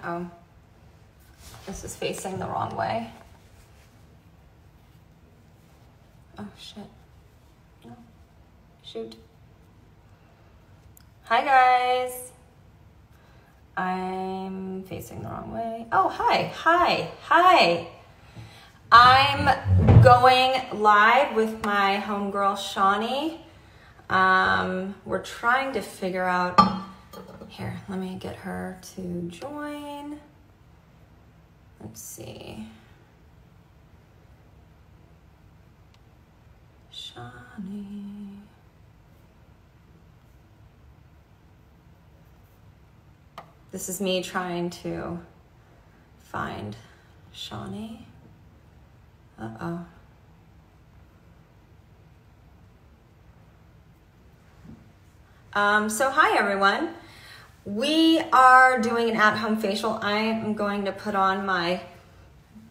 Uh-oh. This is facing the wrong way. Oh, shit. No. Shoot. Hi, guys. I'm facing the wrong way. Oh, hi. Hi. I'm going live with my homegirl, Shawnee. We're trying to figure out... Here, let me get her to join. Let's see. Shawnee. This is me trying to find Shawnee. Uh-oh. So hi everyone. We are doing an at-home facial. I am going to put on my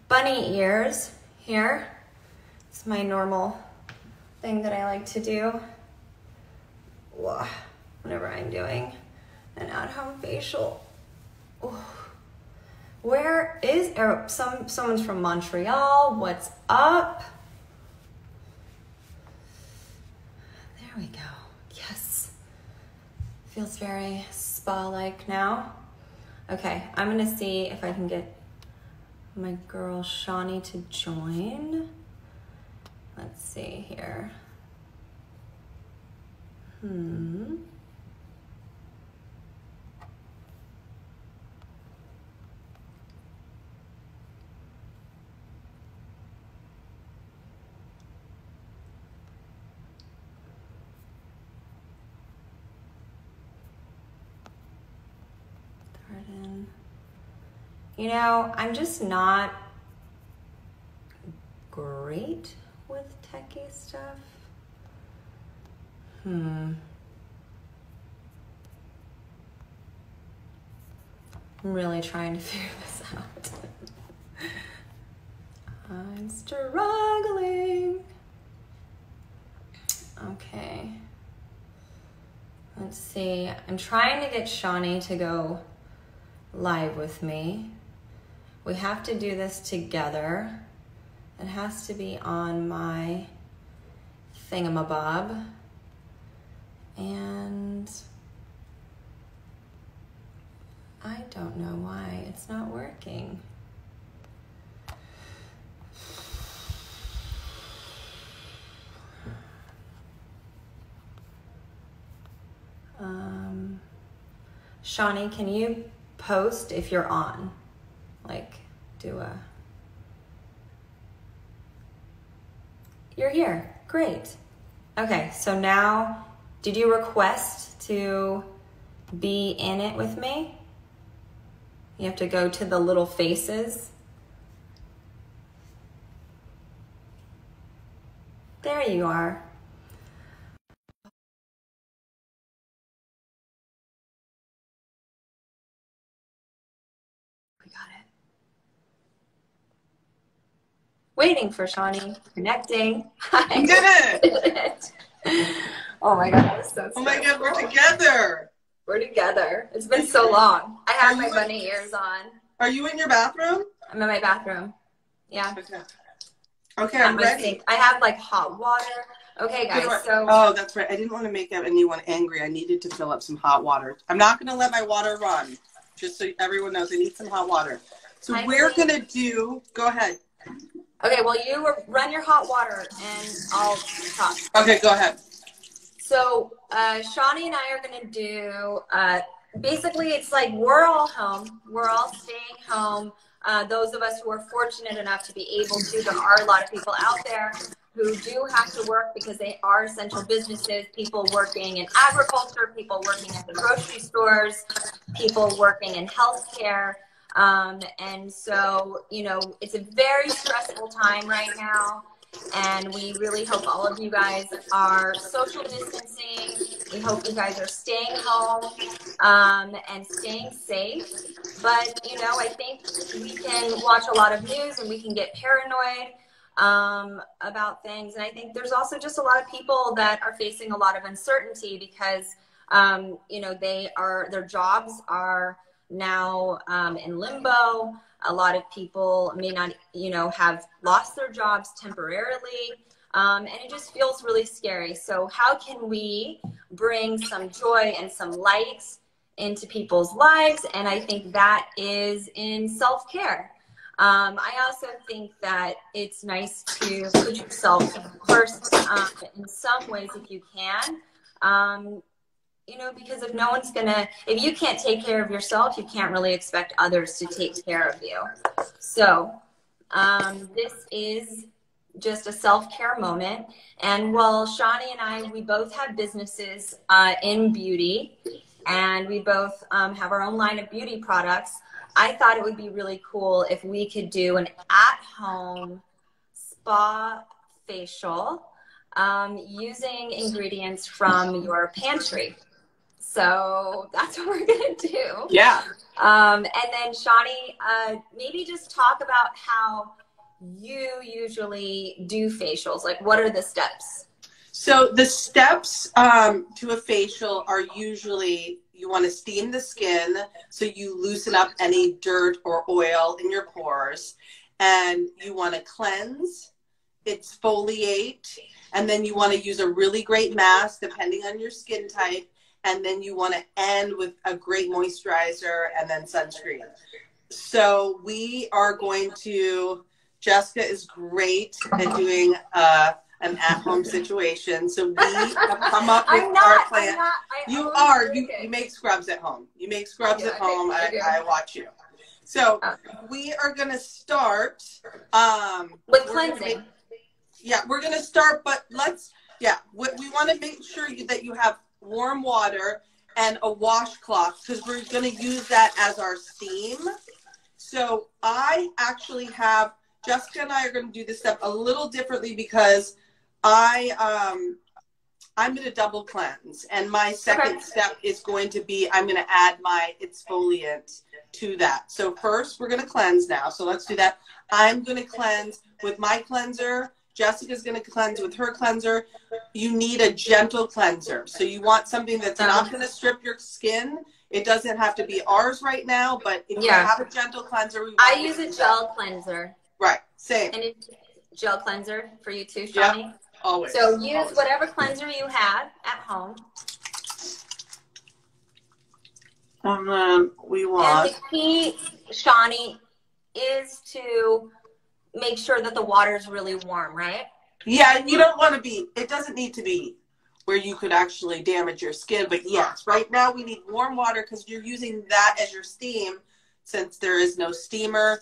bunny ears here. It's my normal thing that I like to do whenever I'm doing an at-home facial. Where is someone's from Montreal? What's up? There we go. Yes. Feels very spa-like now. Okay, I'm gonna see if I can get my girl Shawnee to join. Let's see here. You know, I'm just not great with techie stuff. I'm really trying to figure this out. I'm struggling. Okay. Let's see. I'm trying to get Shawnee to go live with me. We have to do this together. It has to be on my thingamabob. And I don't know why it's not working. Shawnee, can you post if you're on? Like, You're here. Great. Okay, so now, did you request to be in it with me? You have to go to the little faces. There you are. We got it. Waiting for Shawnee. Connecting. We did it! Oh my God, that was so stressful. Oh my God, we're together. We're together. It's been so long. I have my bunny ears on. Are you in your bathroom? I'm in my bathroom. Yeah. Okay, I'm ready. Sink. I have like hot water. Okay, guys, so... Oh, that's right. I didn't want to make anyone angry. I needed to fill up some hot water. I'm not going to let my water run. Just so everyone knows, I need some hot water. So we're going to do... Go ahead. Okay, well, you run your hot water and I'll talk. Okay, go ahead. So Shawnee and I are going to do, basically it's like we're all home. We're all staying home. Those of us who are fortunate enough to be able to, there are a lot of people out there who do have to work because they are essential businesses, people working in agriculture, people working at the grocery stores, people working in healthcare. And so, you know, it's a very stressful time right now. And we really hope all of you guys are social distancing. We hope you guys are staying home and staying safe. But, you know, I think we can watch a lot of news and we can get paranoid about things. And I think there's also just a lot of people that are facing a lot of uncertainty because, you know, their jobs are now in limbo. A lot of people may not, have lost their jobs temporarily. And it just feels really scary. So how can we bring some joy and some light into people's lives? And I think that is in self-care. I also think that it's nice to put yourself first in some ways if you can. Because if you can't take care of yourself, you can't really expect others to take care of you. So this is just a self-care moment. And while Shani and I, we both have businesses in beauty, and we both have our own line of beauty products, I thought it would be really cool if we could do an at-home spa facial using ingredients from your pantry. So that's what we're going to do. Yeah. And then Shani, maybe just talk about how you usually do facials. Like, what are the steps? So the steps to a facial are usually, you want to steam the skin so you loosen up any dirt or oil in your pores, and you want to cleanse, exfoliate, and then you want to use a really great mask depending on your skin type, and then you want to end with a great moisturizer and then sunscreen. So we are going to, Jessica is great at doing an at-home situation. So we have come up with our plan. You make scrubs at home. You make scrubs at home. I watch you. So we are going to start with cleansing. We're going to start, but we want to make sure that you have warm water and a washcloth, because we're going to use that as our steam. So I actually have, Jessica and I are going to do this step a little differently, because I'm going to double cleanse, and my second step is going to be, I'm going to add my exfoliant to that. So first we're going to cleanse now. So let's do that. I'm going to cleanse with my cleanser. Jessica's going to cleanse with her cleanser. You need a gentle cleanser. So you want something that's not going to strip your skin. It doesn't have to be ours right now, but if you have a gentle cleanser. I use a gel cleanser. Right, same. And it's gel cleanser for you too, Shani? Yep, always. So use whatever cleanser you have at home. And then we want... And the key, Shani, is to make sure that the water is really warm, right? Yeah, and you don't want to be, it doesn't need to be where you could actually damage your skin. But yes, right now we need warm water, because you're using that as your steam, since there is no steamer.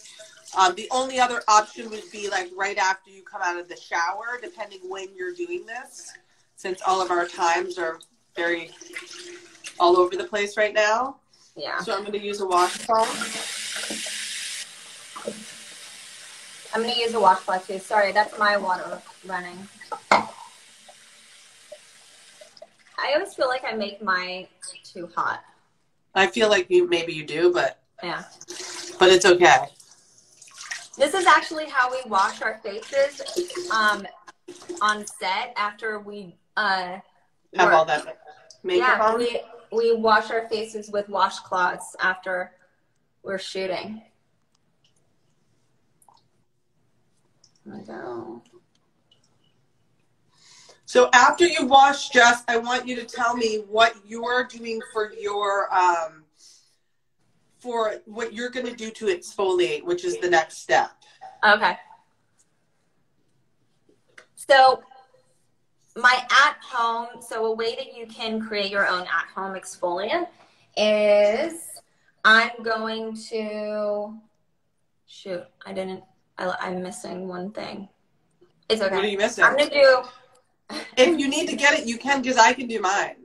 The only other option would be like right after you come out of the shower, depending when you're doing this, since all of our times are very all over the place right now. Yeah. So I'm going to use a washcloth. I'm going to use a washcloth too. Sorry, that's my water running. I always feel like I make mine too hot. I feel like maybe you do, but yeah. But it's okay. This is actually how we wash our faces on set after we have all that makeup on. We wash our faces with washcloths after we're shooting. There we go. So after you wash, Jess, I want you to tell me what you're doing for your for what you're going to do to exfoliate, which is the next step. Okay. So my at-home, so a way that you can create your own at-home exfoliant is I'm going to, shoot, I'm missing one thing. It's okay. What are you missing? I'm going to do. If you need to get it, you can, because I can do mine.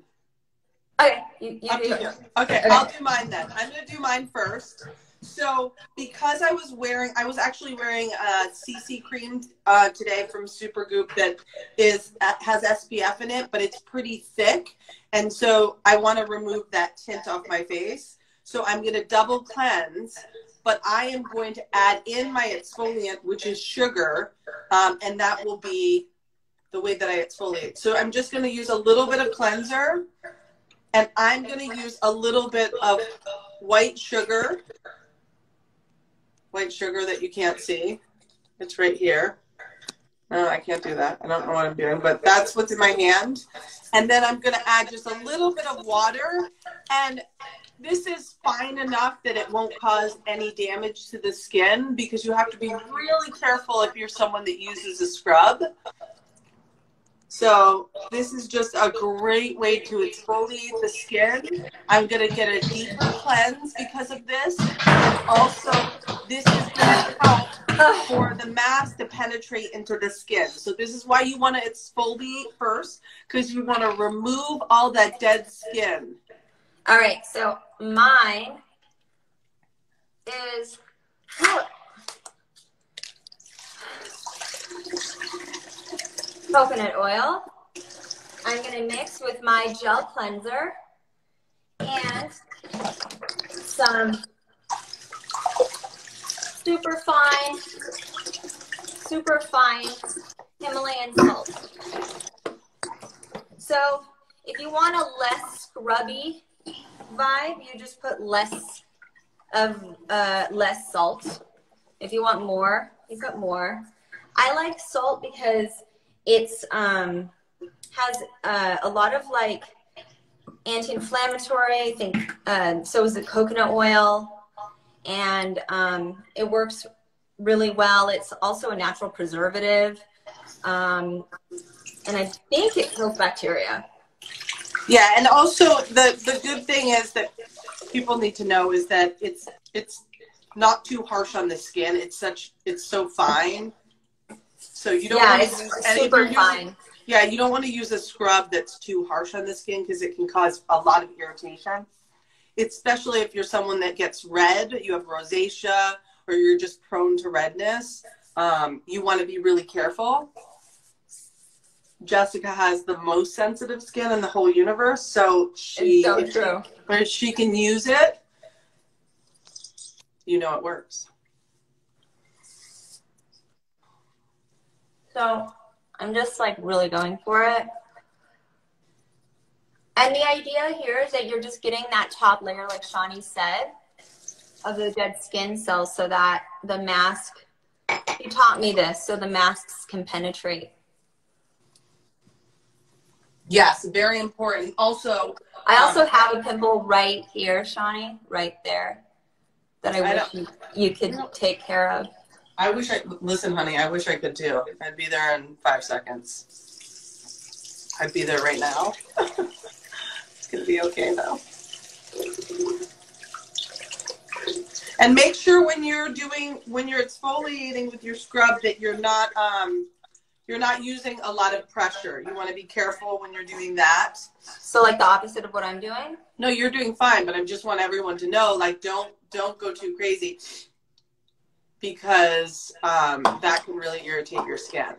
Okay, you do it. Okay, I'll do mine then. I'm going to do mine first. So because I was actually wearing a CC cream today from Supergoop that has SPF in it, but it's pretty thick. And so I want to remove that tint off my face. So I'm going to double cleanse, but I am going to add in my exfoliant, which is sugar, and that will be the way that I exfoliate. So I'm just going to use a little bit of cleanser, and I'm going to use a little bit of white sugar that you can't see. It's right here. Oh, I can't do that. I don't know what I'm doing, but that's what's in my hand. And then I'm going to add just a little bit of water. And this is fine enough that it won't cause any damage to the skin, because you have to be really careful if you're someone that uses a scrub. So this is just a great way to exfoliate the skin. I'm going to get a deeper cleanse because of this. And also, this is going to help for the mask to penetrate into the skin. So this is why you want to exfoliate first, because you want to remove all that dead skin. All right, so mine is coconut oil. I'm going to mix with my gel cleanser and some super fine Himalayan salt. So if you want a less scrubby vibe, you just put less salt. If you want more, you put more. I like salt because it's has a lot of like anti-inflammatory. I think so is the coconut oil, and it works really well. It's also a natural preservative, and I think it kills bacteria. Yeah, and also the good thing is that people need to know is that it's not too harsh on the skin. It's so fine. So you don't want to use, super fine. Yeah, you don't want to use a scrub that's too harsh on the skin, because it can cause a lot of irritation. Especially if you're someone that gets red, you have rosacea, or you're just prone to redness. You want to be really careful. Jessica has the most sensitive skin in the whole universe, so if she can use it, you know it works. So I'm just like really going for it. And the idea here is that you're just getting that top layer, like Shani said, of the dead skin cells, so that the mask, you taught me this, so the masks can penetrate. Yes, very important. Also, I also have a pimple right here, Shani, right there, that I wish you could take care of. Listen, honey, I wish I could too. I'd be there in 5 seconds. I'd be there right now. It's going to be okay though. And make sure when you're exfoliating with your scrub that you're not using a lot of pressure. You want to be careful when you're doing that. So like the opposite of what I'm doing? No, you're doing fine, but I just want everyone to know, like, don't go too crazy, because that can really irritate your skin.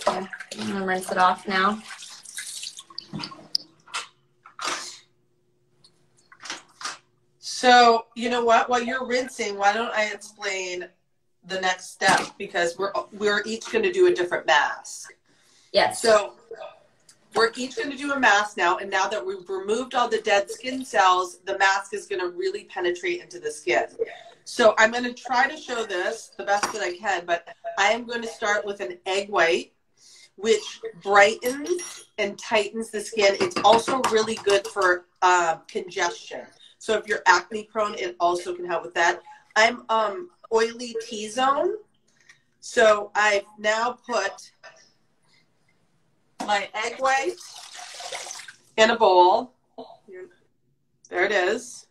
Okay, I'm gonna rinse it off now. So, you know what? While you're rinsing, why don't I explain the next step, because we're each going to do a different mask. Yes. So we're each going to do a mask now, and now that we've removed all the dead skin cells, the mask is going to really penetrate into the skin. So I'm going to try to show this the best that I can, but I am going to start with an egg white, which brightens and tightens the skin. It's also really good for congestion. So if you're acne prone, it also can help with that. I'm oily T-zone. So I've now put my egg white in a bowl. There it is.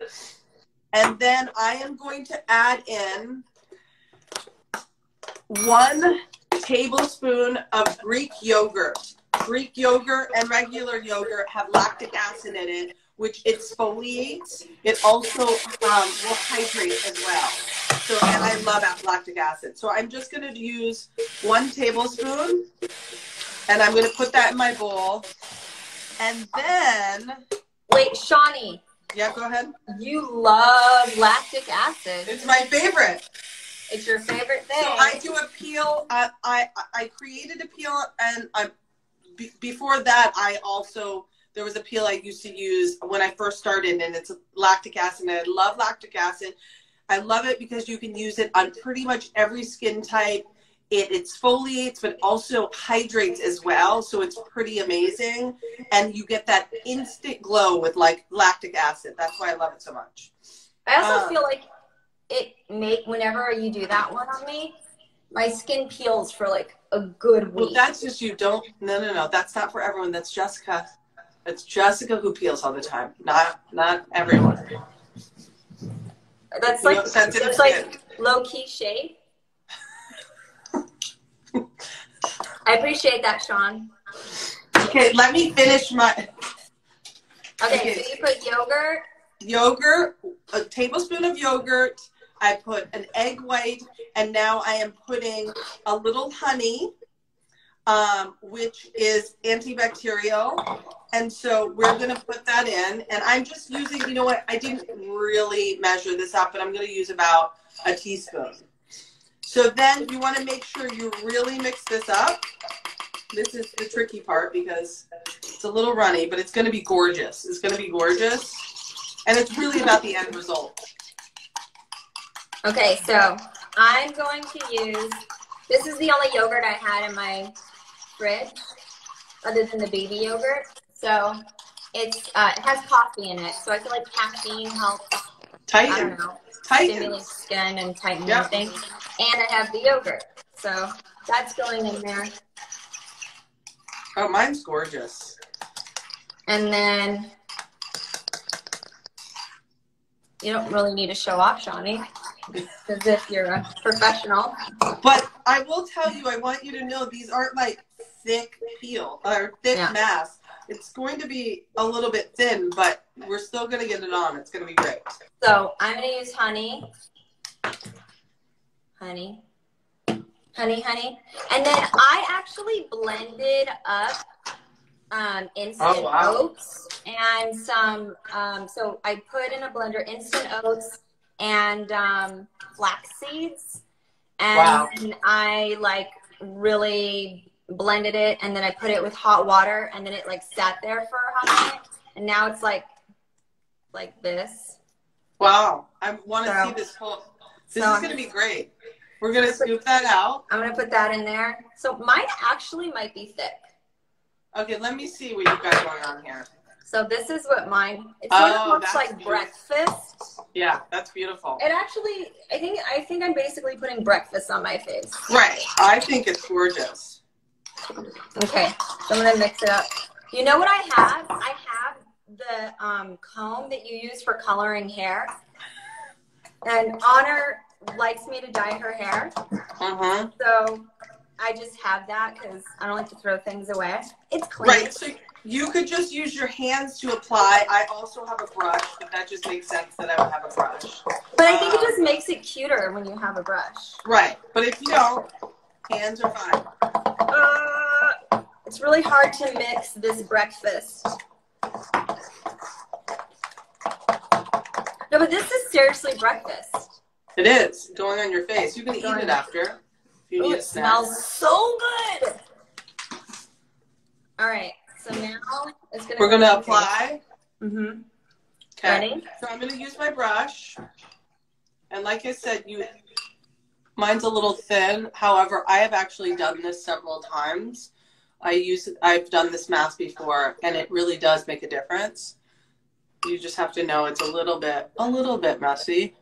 And then I am going to add in 1 tablespoon of Greek yogurt. Greek yogurt and regular yogurt have lactic acid in it, which exfoliates. It also will hydrate as well. So, and I love lactic acid. So I'm just going to use 1 tablespoon, and I'm going to put that in my bowl. And then... Wait, Shani. Yeah, go ahead. You love lactic acid. It's my favorite. It's your favorite thing. So I do a peel. I created a peel, and before that, I also There was a peel I used to use when I first started, and it's lactic acid, and I love lactic acid. I love it because you can use it on pretty much every skin type. It exfoliates, but also hydrates as well. So it's pretty amazing. And you get that instant glow with like lactic acid. That's why I love it so much. I also feel like whenever you do that one on me, my skin peels for like a good week. Well, that's just you. No. That's not for everyone. That's Jessica. It's Jessica who peels all the time. Not everyone. That's like, that's like low-key shade. I appreciate that, Sean. Okay, let me finish my... Okay, so you put yogurt. Yogurt, a tablespoon of yogurt. I put an egg white, and now I am putting a little honey, which is antibacterial. And so we're going to put that in. And I'm just using, you know what, I didn't really measure this out, but I'm going to use about a teaspoon. So then you want to make sure you really mix this up. This is the tricky part because it's a little runny, but it's going to be gorgeous. It's going to be gorgeous. And it's really about the end result. Okay, so I'm going to use, this is the only yogurt I had in my fridge other than the baby yogurt. So it has coffee in it. So I feel like caffeine helps, Tighten. I don't know, Tighten. stimulate skin and tighten everything. And I have the yogurt. So that's going in there. Oh, mine's gorgeous. And then you don't really need to show off, Shawnee, as if you're a professional. But I will tell you, I want you to know these aren't like thick peel or thick mass. It's going to be a little bit thin, but we're still going to get it on. It's going to be great. So I'm going to use honey. Honey. And then I actually blended up instant oats and some, so I put in a blender instant oats and flax seeds. And I like really blended it, and then I put it with hot water, and then it like sat there for a hot minute, and now it's like this. Wow. I want to see this whole, this is going to be great. We're going to scoop that out. I'm going to put that in there. So mine actually might be thick. Okay, let me see what you've got going on here. So this is what mine, it sort of looks like beautiful. Breakfast. Yeah, that's beautiful. It actually, I think I'm basically putting breakfast on my face. Right. I think it's gorgeous. Okay, so I'm going to mix it up. You know what I have? I have the comb that you use for coloring hair. And Honor likes me to dye her hair. So I just have that because I don't like to throw things away. It's clean. Right. So you could just use your hands to apply. I also have a brush, but that just makes sense that I would have a brush. But I think it just makes it cuter when you have a brush. Right. But if you don't, hands are fine. It's really hard to mix this breakfast. No, but this is seriously breakfast. It is. Going on your face. You can eat it after. If you need a snack. It smells so good. All right. So now it's gonna. We're gonna apply. Okay. Ready? So I'm gonna use my brush, and like I said, mine's a little thin. However, I have actually done this several times. I've done this mask before, and it really does make a difference. You just have to know it's a little bit messy.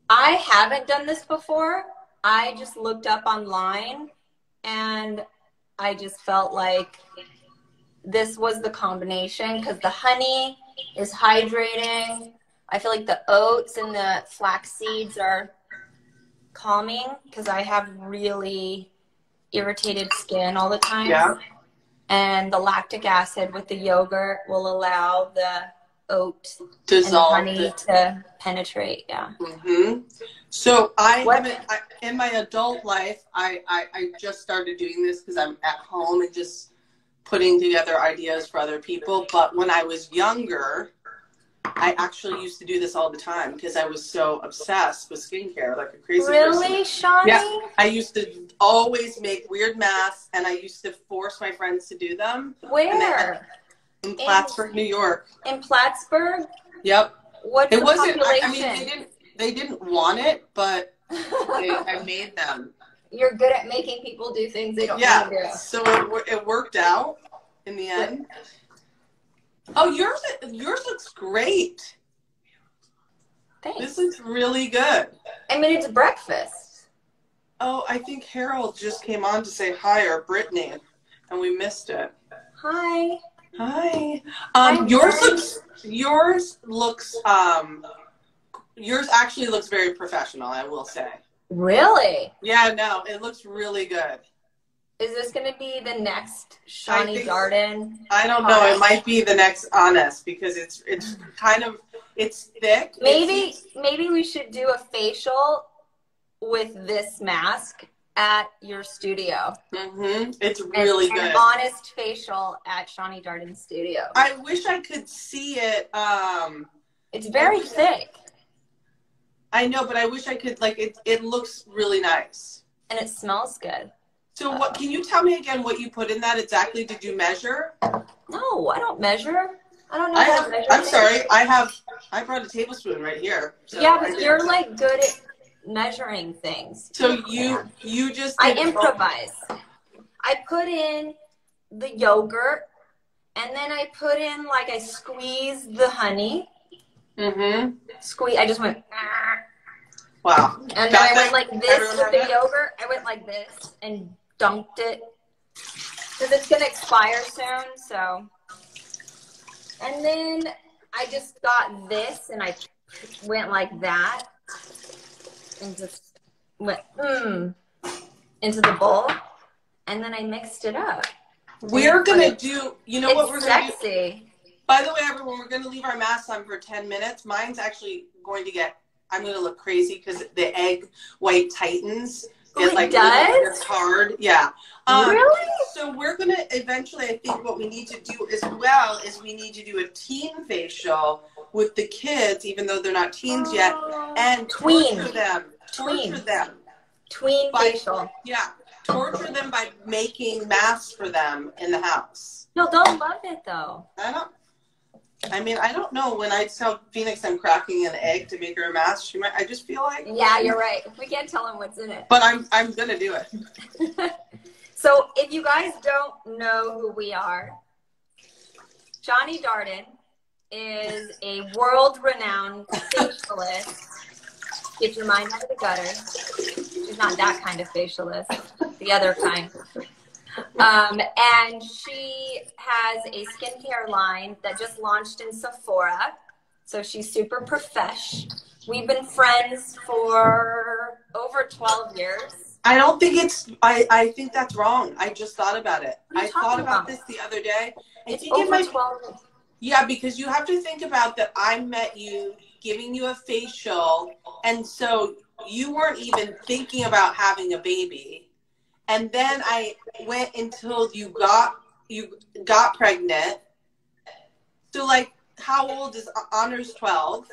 I haven't done this before. I just looked up online, and I just felt like this was the combination because the honey is hydrating. I feel like the oats and the flax seeds are calming because I have really irritated skin all the time. Yeah. And the lactic acid with the yogurt will allow the oat dissolve and the honey to penetrate. Yeah. So in my adult life, I just started doing this because I'm at home and just putting together ideas for other people. But when I was younger, I actually used to do this all the time because I was so obsessed with skincare, like a crazy person. Really, Shawnee? Yeah. I used to always make weird masks, and I used to force my friends to do them. Where? in Plattsburgh, New York. In Plattsburgh? Yep. What's It the wasn't, population? I mean, they didn't want it, but I made them. You're good at making people do things they don't Yeah, want to do. so it worked out in the end. Oh, yours looks great. Thanks. This looks really good. I mean, it's breakfast. Oh, I think Harold just came on to say hi, or Brittany, and we missed it. Hi. Hi. Hi, Yours actually looks very professional, I will say. Really? Yeah, no, it looks really good. Is this going to be the next Shani Darden? I don't know. It might be the next Honest, because it's kind of, it's thick. Maybe we should do a facial with this mask at your studio. Mm-hmm. It's really good. An honest facial at Shani Darden's studio. I wish I could see it. It's very thick. I know, but I wish I could, like, it looks really nice. And it smells good. So what, can you tell me again what you put in that exactly? Did you measure? No, I don't measure. I don't know how to measure. I'm sorry. I brought a tablespoon right here. So yeah, but you're like good at measuring things. So you just I improvise. I put in the yogurt, and then I put in, like, I squeeze the honey. Mm-hmm. Squeeze. I just went. Wow. And then I went like this with the yogurt. I went like this and dunked it because it's gonna expire soon. So, and then I just got this and I went like that and just went into the bowl, and then I mixed it up. We're gonna do. You know what we're gonna do? Sexy. By the way, everyone, we're gonna leave our masks on for 10 minutes. Mine's actually going to get. I'm going to look crazy because the egg white tightens. It like does? It's hard. Yeah. Really? So we're going to eventually, I think what we need to do as well is we need to do a teen facial with the kids, even though they're not teens yet, and torture them. Tween facial. Yeah. Torture them by making masks for them in the house. No, they'll love it though. I don't know. When I tell Phoenix I'm cracking an egg to make her a mask, she might. I just feel like. Yeah, you're right. We can't tell him what's in it. But I'm gonna do it. So if you guys don't know who we are, Shani Darden is a world-renowned facialist. Get your mind out of the gutter. She's not that kind of facialist. The other kind. And she has a skincare line that just launched in Sephora. So she's super profesh. We've been friends for over 12 years. I don't think it's, I think that's wrong. I just thought about it. I thought about this the other day. It's over 12 years. Yeah, because you have to think about that I met you giving you a facial. And so you weren't even thinking about having a baby. And then I went until you got pregnant. So, like, how old is Honor's 12?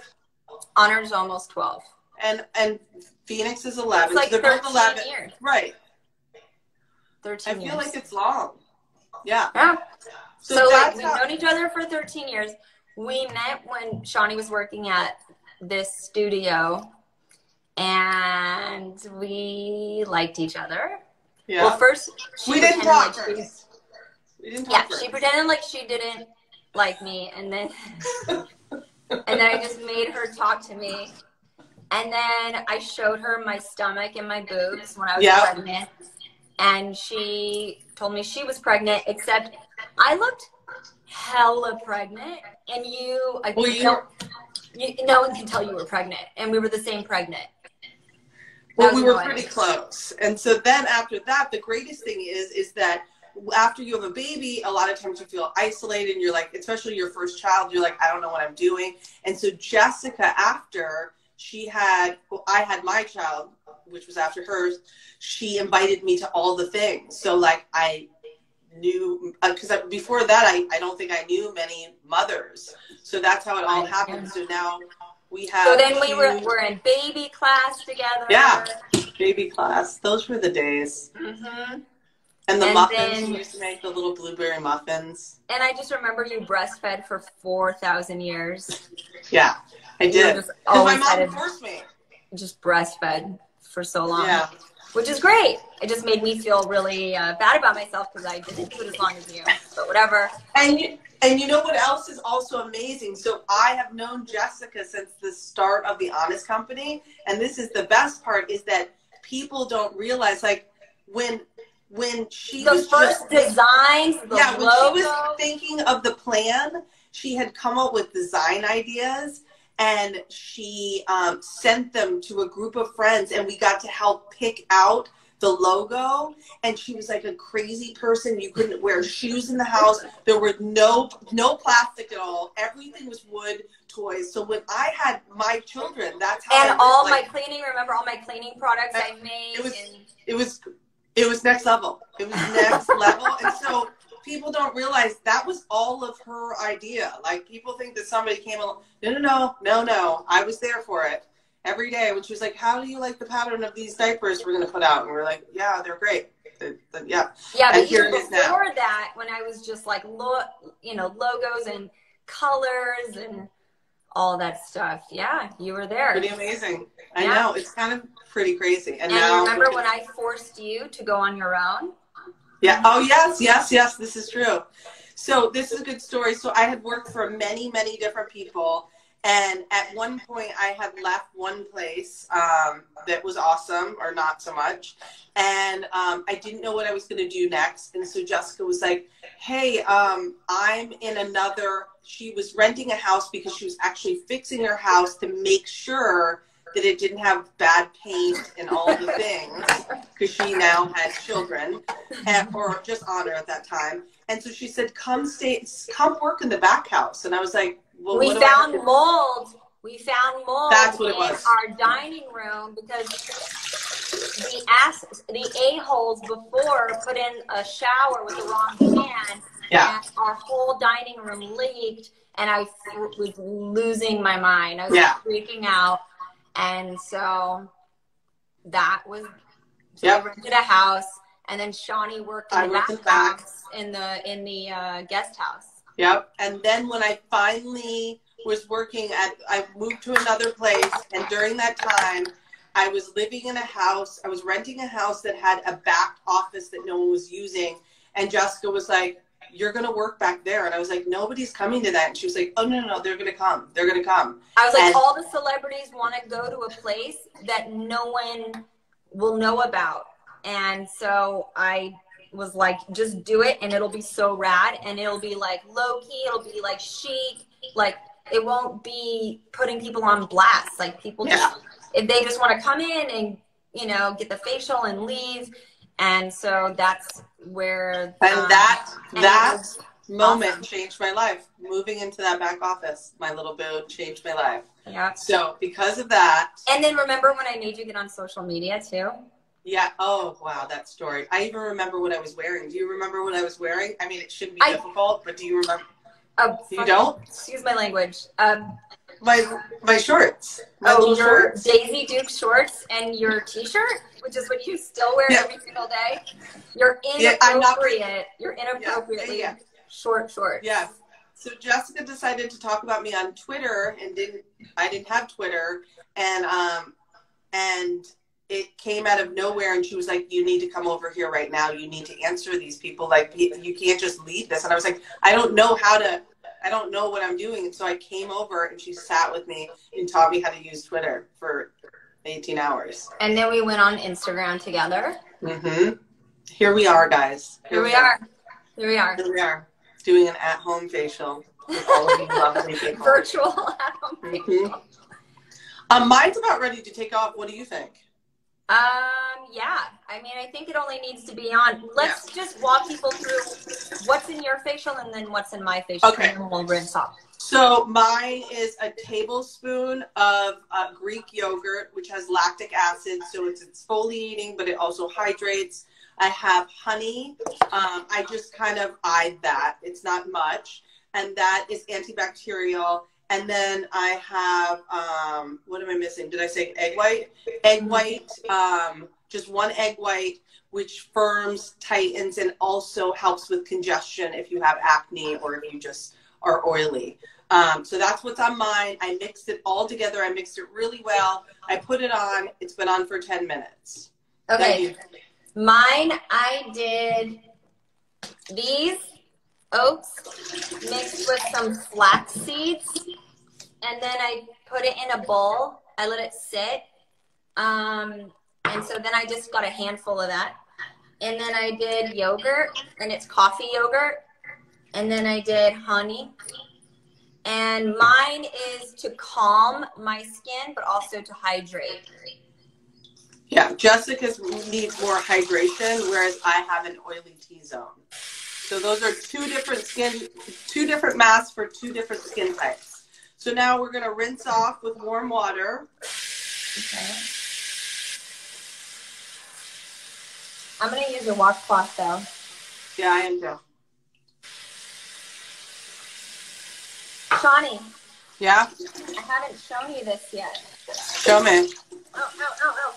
Honor's almost 12. And Phoenix is 11. It's like so they're both 13 years. Right. 13 years. I feel like it's long. Yeah. Yeah. So like, we've known each other for 13 years. We met when Shani was working at this studio, and we liked each other. Yeah. Well, first we didn't talk first. She pretended like she didn't like me, and then I just made her talk to me, and then I showed her my stomach and my boobs when I was pregnant, and she told me she was pregnant. Except I looked hella pregnant, and no one can tell you were pregnant, and we were the same pregnant. Well, we were pretty close. And so then after that, the greatest thing is that after you have a baby, a lot of times you feel isolated, and you're like, especially your first child, you're like, I don't know what I'm doing. And so Jessica, after I had my child, which was after hers, she invited me to all the things. So like I knew, because before that, I don't think I knew many mothers. So that's how it all happened. So now we have. So then we're in baby class together. Yeah, baby class. Those were the days. Mm-hmm. And the And muffins, then, you used to make the little blueberry muffins. and I just remember you breastfed for 4,000 years. Yeah, I You were did. just Because my always mom had forced me. just breastfed for so long. Yeah. Which is great. It just made me feel really bad about myself because I didn't do it as long as you. But whatever. And you know what else is also amazing? So I have known Jessica since the start of the Honest Company, and this is the best part, is that people don't realize, like, when she The was first designs, the yeah, when logo. she was thinking of the plan, she had come up with design ideas, and she sent them to a group of friends, and we got to help pick out the logo. And she was like a crazy person. You couldn't wear shoes in the house. There were no plastic at all. Everything was wood toys. So when I had my children, that's how. And all my cleaning. Remember all my cleaning products I made. It was next level. It was next level. And so people don't realize that was all of her idea. Like, people think that somebody came along. No. I was there for it every day when she was like, how do you like the pattern of these diapers we're going to put out? And we're like, yeah, they're great. Yeah. Yeah, and but here even it is now. before that, when I was just like, logos and colors and all that stuff. Yeah, you were there. Pretty amazing. I know. It's kind of pretty crazy. And now, remember when I forced you to go on your own? Yeah. Oh, yes. This is true. So this is a good story. So I had worked for many, many different people. And at one point I had left one place that was awesome, or not so much. And I didn't know what I was going to do next. And so Jessica was like, hey, I'm in another, she was renting a house because she was actually fixing her house to make sure that it didn't have bad paint and all the things, because she now had children, or just Honor at that time. And so she said, come work in the back house. And I was like, well, we found mold. We found mold. That's what it was. Our dining room, because the a-holes before put in a shower with the wrong pan. Yeah. And our whole dining room leaked, and I was losing my mind. I was freaking out. And so that was, we rented a house, and then Shawnee worked in the back house, in the guest house. Yep. And then when I finally was working I moved to another place, and during that time, I was living in a house. I was renting a house that had a back office that no one was using. And Jessica was like, you're going to work back there. And I was like, nobody's coming to that. And she was like, oh, no, they're going to come. They're going to come. I was like, all the celebrities want to go to a place that no one will know about. And so I was like, just do it, and it'll be so rad, and it'll be like low key, it'll be like chic, like it won't be putting people on blast. Like, people just, if they just want to come in and, get the facial and leave. And so that's where that moment changed my life. Moving into that back office, my little boo, changed my life. Yeah. So because of that. And then remember when I made you get on social media too? Yeah. Oh, wow. That story. I even remember what I was wearing. Do you remember what I was wearing? I mean, it shouldn't be difficult, but do you remember? You don't? Excuse my language. My shorts. Your shorts. Daisy Duke shorts and your t-shirt, which is what you still wear every single day. You're inappropriate. You're inappropriately short shorts. Yeah. So Jessica decided to talk about me on Twitter, and I didn't have Twitter, and it came out of nowhere, and she was like, you need to come over here right now. You need to answer these people. Like, you can't just leave this. And I was like, I don't know what I'm doing. And so I came over, and she sat with me and taught me how to use Twitter for 18 hours. And then we went on Instagram together. Mm-hmm. Here we are, guys. Here we are. Doing an at-home facial with all of you lovely people. Virtual at-home facial. Mine's about ready to take off. What do you think? Yeah. I mean, I think it only needs to be on. Let's just walk people through what's in your facial and then what's in my facial. Okay. And then we'll rinse off. So mine is a tablespoon of Greek yogurt, which has lactic acid. So it's exfoliating, but it also hydrates. I have honey. I just kind of eyed that. It's not much. And that is antibacterial. And then I have, what am I missing? Did I say egg white? Egg white, just 1 egg white, which firms, tightens, and also helps with congestion if you have acne or if you just are oily. So that's what's on mine. I mixed it all together. I mixed it really well. I put it on. It's been on for 10 minutes. Okay. Mine, I did these oats mixed with some flax seeds, and then I put it in a bowl. I let it sit. And so then I just got a handful of that. And then I did yogurt, and it's coffee yogurt. And then I did honey. And mine is to calm my skin, but also to hydrate. Yeah, Jessica needs more hydration, whereas I have an oily T-zone. So those are two different masks for 2 different skin types. So now we're gonna rinse off with warm water. Okay. I'm gonna use a washcloth though. Yeah, I am too. Shawnee. Yeah? I haven't shown you this yet. Show me. Oh.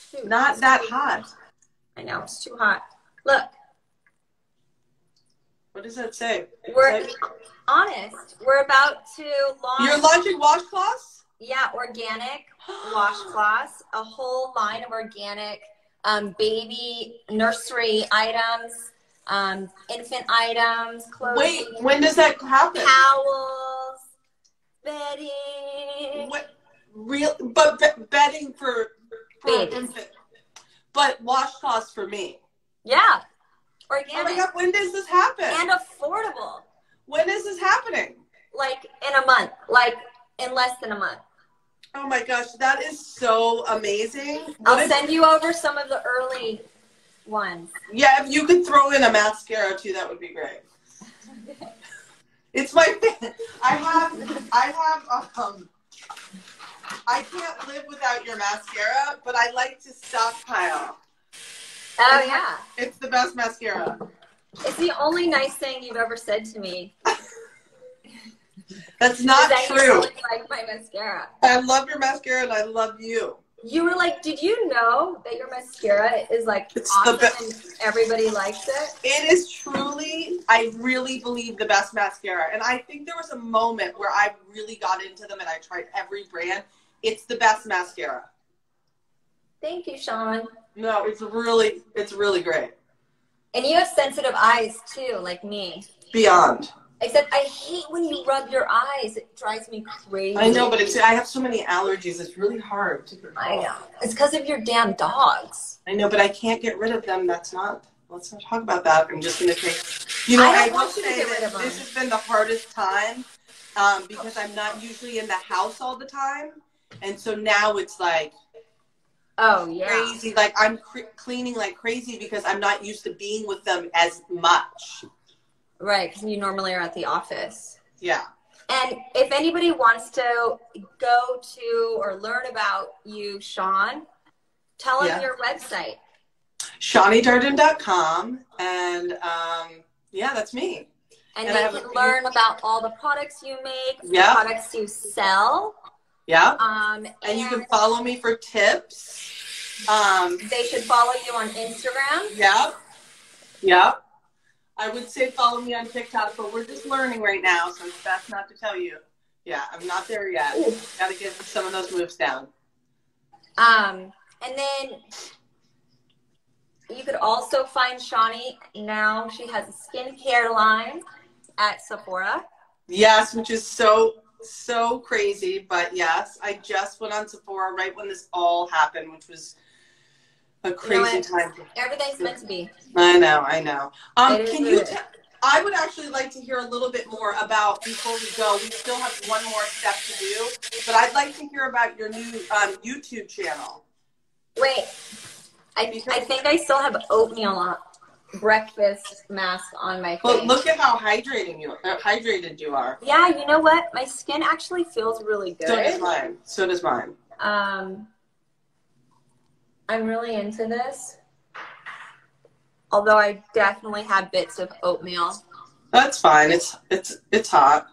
Shoot. Not that hot. I know, it's too hot. Look. What does that say? We're honest. We're about to launch. You're launching washcloths? Yeah, organic washcloths. A whole line of organic baby nursery items, infant items, clothing. Wait, when does that happen? Towels, bedding. But bedding for Babies. infant. But washcloths for me. Yeah. Oh my Organic. God, when does this happen? And affordable. When is this happening? Like in a month. Like in less than a month. Oh my gosh, that is so amazing. I'll send you over some of the early ones. Yeah, if you could throw in a mascara too, that would be great. It's my I can't live without your mascara, but I like to stockpile. Oh yeah. It's the best mascara. It's the only nice thing you've ever said to me. That's not that true. You really like my mascara. I love your mascara and I love you. You were like, did you know that your mascara is like It's awesome and everybody likes it? It is truly, I really believe, the best mascara. And I think there was a moment where I really got into them and I tried every brand. It's the best mascara. Thank you, Sean. No, it's really great. And you have sensitive eyes too, like me. Beyond. Except I hate when you rub your eyes. It drives me crazy. I know, but I have so many allergies. It's really hard to control. I know. It's because of your damn dogs. I know, but I can't get rid of them. Let's not talk about that. I'm just going to take, I will say that this has been the hardest time because I'm not usually in the house all the time. And so now it's like, oh, yeah. Crazy. Like I'm cleaning like crazy because I'm not used to being with them as much. Right, because you normally are at the office. Yeah. And if anybody wants to go to or learn about you, Sean, tell them your website. ShawneeDarden.com. And yeah, that's me. And they can learn about all the products you make, the products you sell. Yeah. And you can follow me for tips. They should follow you on Instagram. Yeah. Yeah. I would say follow me on TikTok, but we're just learning right now, so it's best not to tell you. Yeah, I'm not there yet. Got to get some of those moves down. And then you could also find Shawnee now. She has a skincare line at Sephora. Yes, which is so crazy, but yes, I just went on Sephora right when this all happened, which was a crazy time. Everything's meant to be. I know. Can you? I would actually like to hear a little bit more about, before we go, we still have one more step to do, but I'd like to hear about your new YouTube channel. Wait, I think I still have oatmeal breakfast mask on my face. But look at how hydrated you are. Yeah, you know what? My skin actually feels really good. So does mine. I'm really into this. Although I definitely have bits of oatmeal. That's fine. It's hot.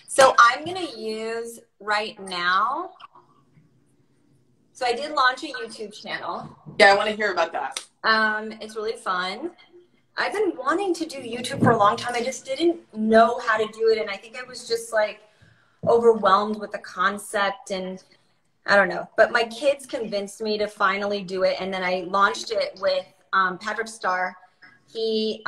So I'm going to use right now. So I did launch a YouTube channel. Yeah, I want to hear about that. It's really fun. I've been wanting to do YouTube for a long time. I just didn't know how to do it. And I think I was just like overwhelmed with the concept and I don't know. But my kids convinced me to finally do it. And then I launched it with Patrick Starr. He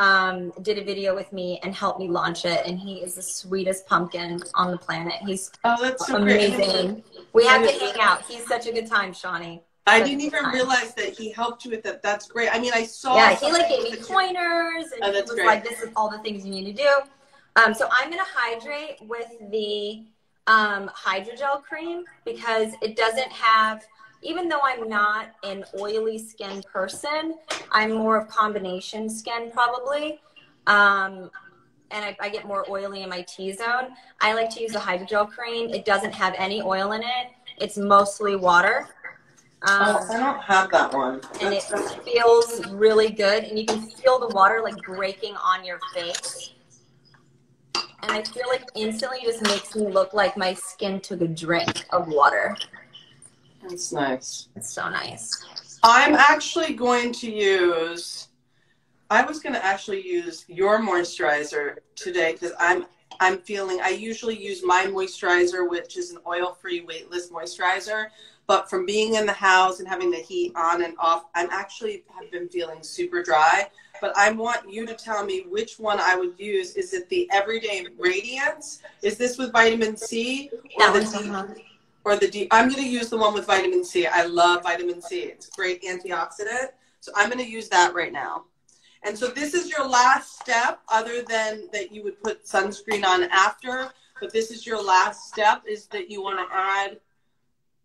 did a video with me and helped me launch it. And he is the sweetest pumpkin on the planet. He's that's so amazing. Great. We have to hang out. He's such a good time, Shawnee. I didn't even realize that he helped you with that. That's great. I mean, I saw. Yeah, he like gave me pointers and he was great. like, "This is all the things you need to do." So I'm gonna hydrate with the hydrogel cream because it doesn't have. Even though I'm not an oily skin person, I'm more of combination skin probably, and I get more oily in my T-zone. I like to use the hydrogel cream. It doesn't have any oil in it. It's mostly water. I don't have that one. And it feels really good. And you can feel the water like breaking on your face. And I feel like instantly it just makes me look like my skin took a drink of water. That's nice. It's so nice. I'm actually going to use, I was going to actually use your moisturizer today because I'm feeling, I usually use my moisturizer, which is an oil-free, weightless moisturizer. But from being in the house and having the heat on and off, I'm actually have been feeling super dry. But I want you to tell me which one I would use. Is it the Everyday Radiance? Is this with vitamin C? Or the D? I'm going to use the one with vitamin C. I love vitamin C. It's a great antioxidant. So I'm going to use that right now. And so this is your last step, other than that you would put sunscreen on after. But this is your last step, is that you want to add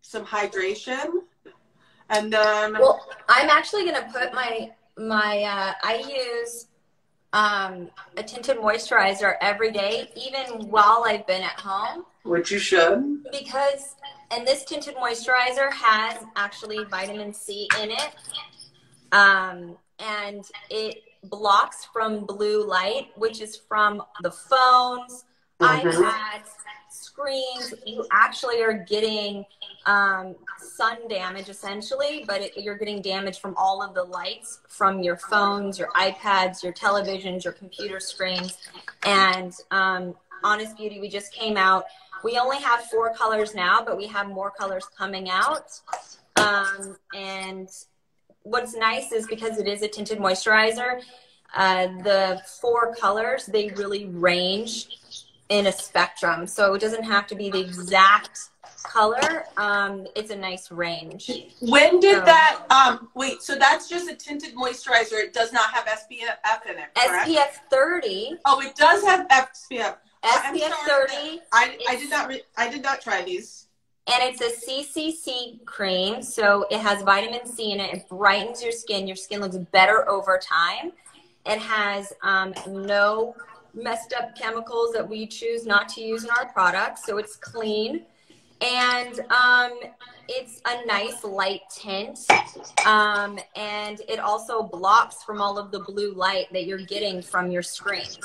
some hydration. And then, well, I'm actually going to put I use a tinted moisturizer every day, even while I've been at home. Which you should. Because, and this tinted moisturizer has actually vitamin C in it. And it blocks from blue light, which is from the phones, iPads, screens. You actually are getting sun damage essentially, but you're getting damage from all of the lights from your phones, your iPads, your televisions, your computer screens. And Honest Beauty, we just came out. We only have 4 colors now, but we have more colors coming out. And what's nice is because it is a tinted moisturizer, the 4 colors, they really range in a spectrum. So it doesn't have to be the exact color. It's a nice range. When did that, wait, so that's just a tinted moisturizer. It does not have SPF in it, correct? SPF 30. Oh, it does have SPF. SPF 30. I did not try these. And it's a CCC cream, so it has vitamin C in it. It brightens your skin. Your skin looks better over time. It has no messed up chemicals that we choose not to use in our products, so it's clean. And it's a nice light tint. And it also blocks from all of the blue light that you're getting from your screens.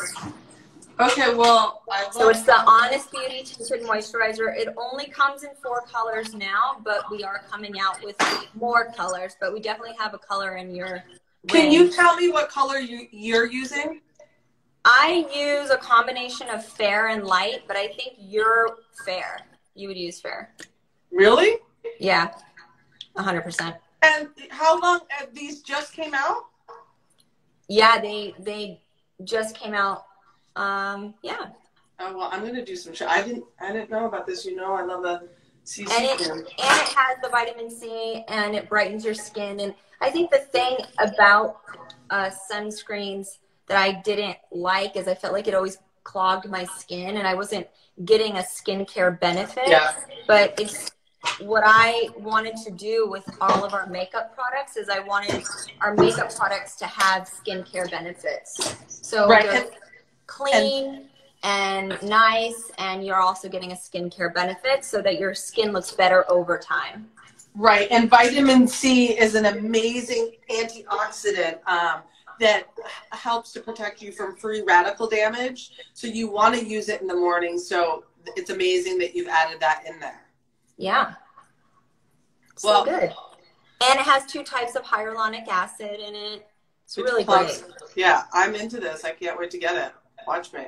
Okay, well, so it's the Honest Beauty Tinted Moisturizer. It only comes in 4 colors now, but we are coming out with more colors. But we definitely have a color in your range. Can you tell me what color you're using? I use a combination of fair and light, but I think you're fair. You would use fair. Really? Yeah, 100%. And how long? These just came out? Yeah, they just came out. Yeah. Oh well, I'm gonna do some. I didn't know about this. You know, I love a CC cream. And it has the vitamin C, and it brightens your skin. And I think the thing about sunscreens that I didn't like is I felt like it always clogged my skin, and I wasn't getting a skincare benefit. Yeah. But it's what I wanted to do with all of our makeup products is I wanted our makeup products to have skincare benefits. So they're clean and nice, and you're also getting a skincare benefit so that your skin looks better over time. Right, and vitamin C is an amazing antioxidant that helps to protect you from free radical damage. So you want to use it in the morning. So it's amazing that you've added that in there. Yeah. So good. And it has 2 types of hyaluronic acid in it. It's really great. Yeah, I'm into this. I can't wait to get it. Watch me.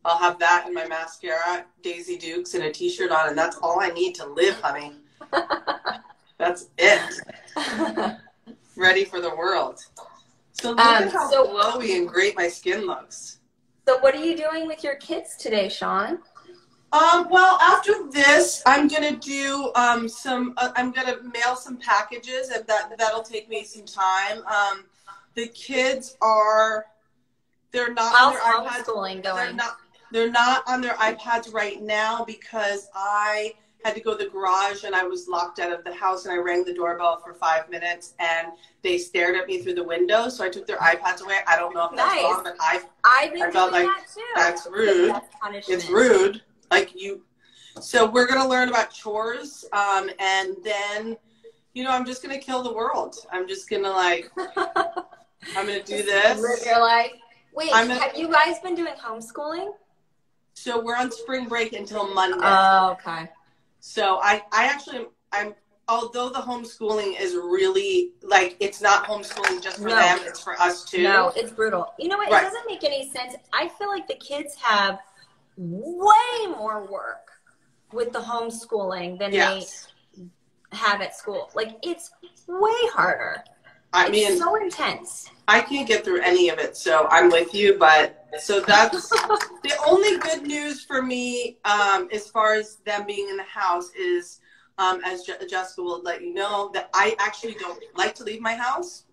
I'll have that in my mascara, Daisy Dukes, and a t-shirt on, and that's all I need to live, honey. That's it. Ready for the world. So look at how glowy and great my skin looks. So what are you doing with your kids today, Sean? Well, after this, I'm gonna do I'm gonna mail some packages, and that'll take me some time. The kids they're not on their iPads. They're not on their iPads right now because I had to go to the garage and I was locked out of the house, and I rang the doorbell for 5 minutes and they stared at me through the window, so I took their iPads away. I don't know if that's wrong, but I felt like that too. That's rude. It's rude. So we're gonna learn about chores, and then, I'm just gonna kill the world. I'm just gonna I'm gonna do this. Live your life. Wait, have you guys been doing homeschooling? So we're on spring break until Monday. Oh, okay. So I'm although the homeschooling is really it's not homeschooling just for them, it's for us too. No, it's brutal. You know what? Right. It doesn't make any sense. I feel like the kids have way more work with the homeschooling than they have at school. It's way harder. It's so intense. I can't get through any of it, so I'm with you. But so that's the only good news for me, as far as them being in the house is, as Jessica will let you know, that I actually don't like to leave my house.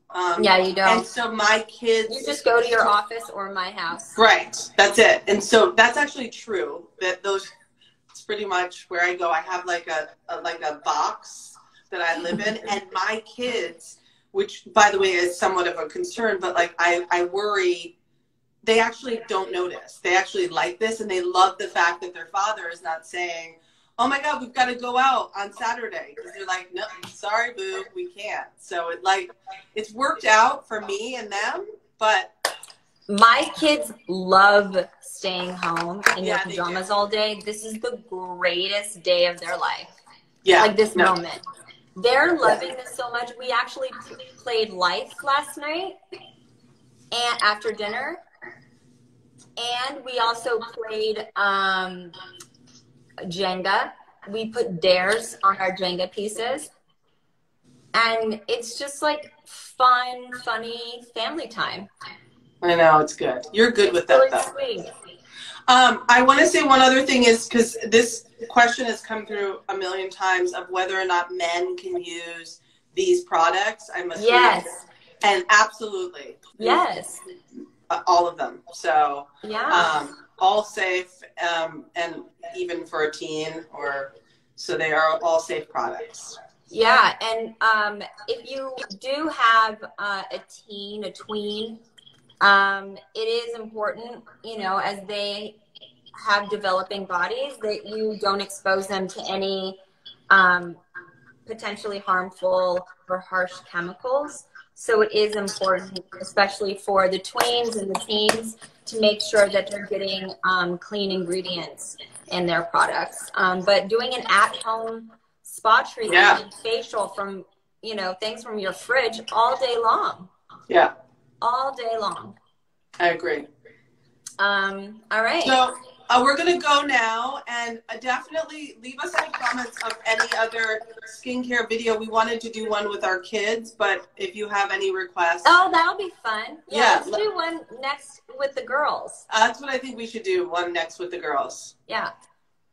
Yeah, you don't. And so my kids... You just go to your office or my house. Right. That's it. And so that's actually true. It's pretty much where I go. I have a box that I live in, and my kids, which by the way is somewhat of a concern, but I worry, they actually don't notice. They actually like this, and they love the fact that their father is not saying, oh my God, we've got to go out on Saturday. Because they're like, no, sorry, boo, we can't. So it's worked out for me and them, but. My kids love staying home in their pajamas all day. This is the greatest day of their life. Yeah. This moment. They're loving this so much. We actually played Life last night and after dinner. And we also played Jenga. We put dares on our Jenga pieces. And it's just fun, funny family time. I know, it's good. You're good with that, though. Sweet. I want to say one other thing is, because this question has come through a million times, of whether or not men can use these products. Yes. And absolutely. Yes. All of them. So, all safe, and even for a teen, so they are all safe products. Yeah, and if you do have a tween, it is important, as they have developing bodies, that you don't expose them to any potentially harmful or harsh chemicals. So it is important, especially for the tweens and the teens, to make sure that they're getting clean ingredients in their products. But doing an at-home spa treatment, facial from, things from your fridge all day long. Yeah. All day long. I agree. All right. So we're going to go now, and definitely leave us any comments of any other skincare video. We wanted to do one with our kids, but if you have any requests. Oh, that'll be fun. Yeah, let's do one next with the girls. That's what I think we should do, one next with the girls. Yeah.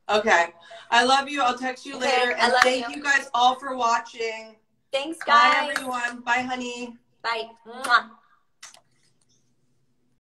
Okay. I love you. I'll text you later. And thank you guys all for watching. Thanks, guys. Bye, everyone. Bye, honey. Bye. Mwah.